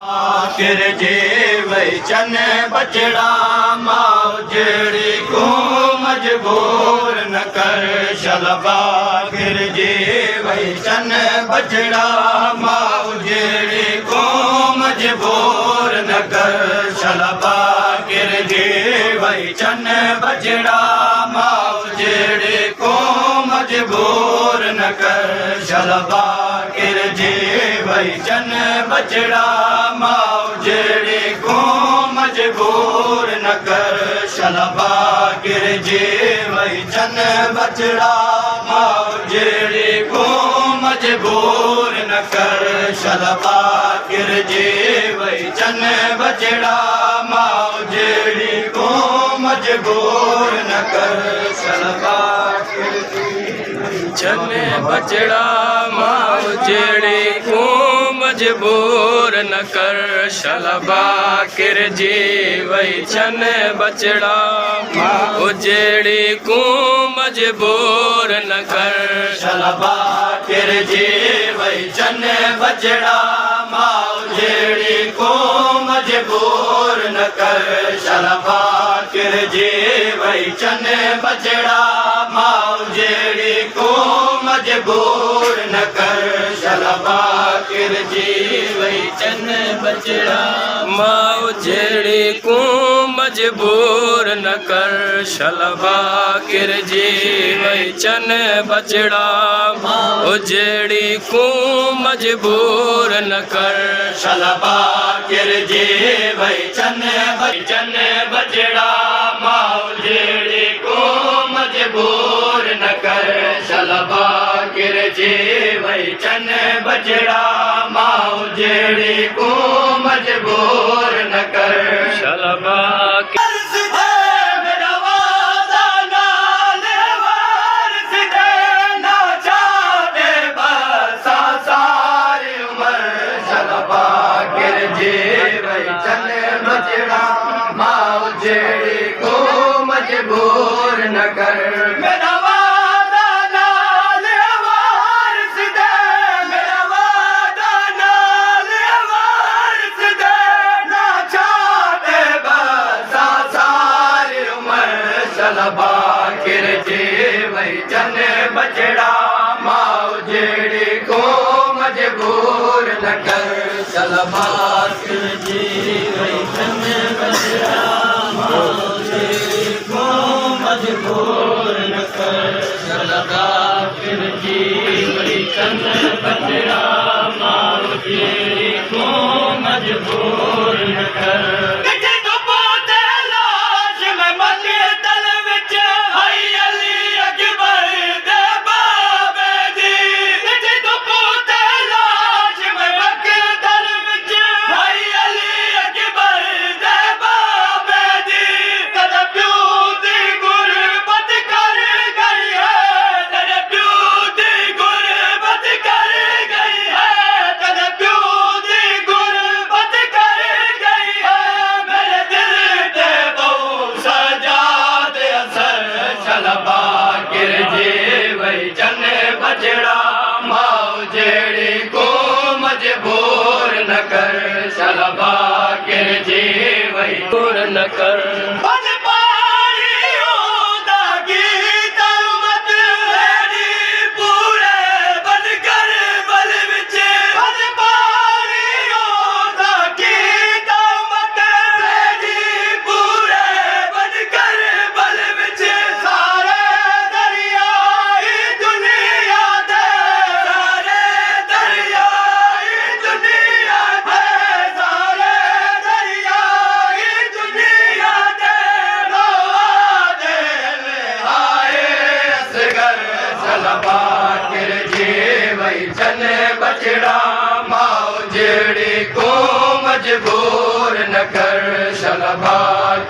आखिर जे वचन बचड़ा मौजड़ी को मजबूर न कर शलबा आखिर जे वचन बचड़ा मौजड़ी को मजबूर न कर शलबा आखिर जे वचन बचड़ा मौजड़ी को मजबूर न कर शलबा आखिर जे वचन बचड़ा मौजड़ी को मजबूर न कर शलबा गिर जे वचन बचड़ा मौजड़ी को मजबूर न कर शलबा गिर जे वचन बचड़ा मौजड़ी को मजबूर न कर शलबा वचन बचड़ा मौजड़ी को मजबूर न कर शलबा किर जी वचन बचड़ा मौजड़ी को मजबूर न कर शलबा किर जी वचन बचड़ा मौजड़ी को मजबूर न कर शलबा किर जी वचन बचड़ा मौजड़ी को मजबूर न कर शलबा किर जी वचन बचड़ा मौजड़ी को मजबूर न कर शलबा किर जी वचन बचड़ा मौजड़ी को मजबूर न कर शलबा किर जी वचन बचड़ा मौजड़ी को मजबूर न कर शलबा किर जी वचन बचड़ा मौजड़ी को मजबूर न कर शलबा मौजड़ी को मजबूर न कर मेरा वादा नाल वारिस दे मेरा वादा नाल वारिस दे ना चाहते बस सारी उम्र शलबा किर जी वचन बचड़ा मौजड़ी को मजबूर न कर शलबा किर जी वचन बचड़ा मौजड़ी को मजबूर न कर शलबा किर जी वचन बचड़ा मौजड़ी को मजबूर न कर मौजड़ी को मजबूर न कर शलबा किर जी वचन न कर वचन बचड़ा मौजड़ी को मजबूर न कर शलबा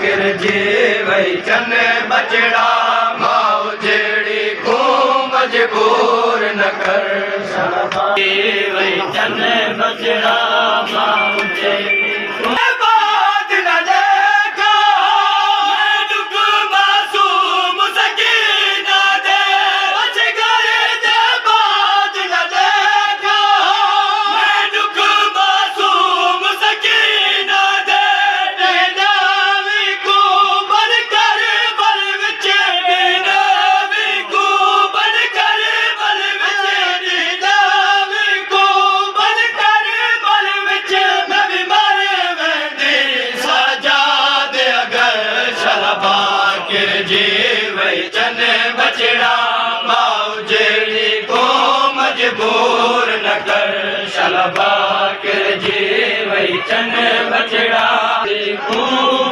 किर जी वचन बचड़ा मौजड़ी को मजबूर न कर शलबा वचन बचड़ा मौजड़ी कर शलभा कर जी वही चन बचड़ा को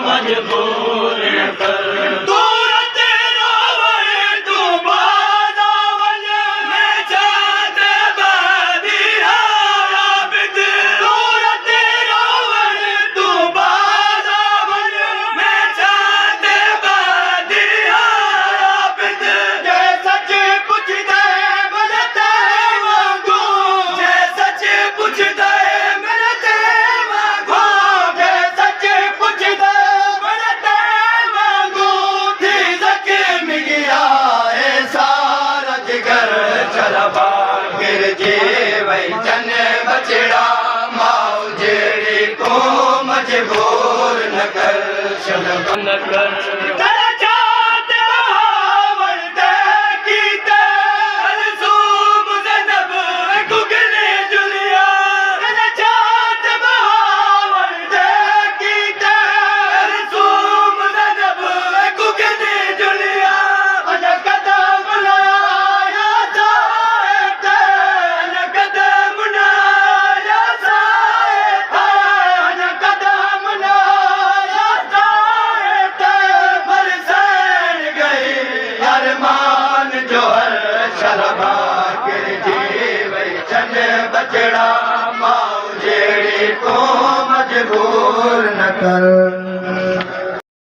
मजबूर न कर चन बचड़ा माओ जेड़ी को मजबूर न कर शलभा न कर शलभा गिर जी वही चन बचड़ा माओ जेड़ी को मजबूर न कर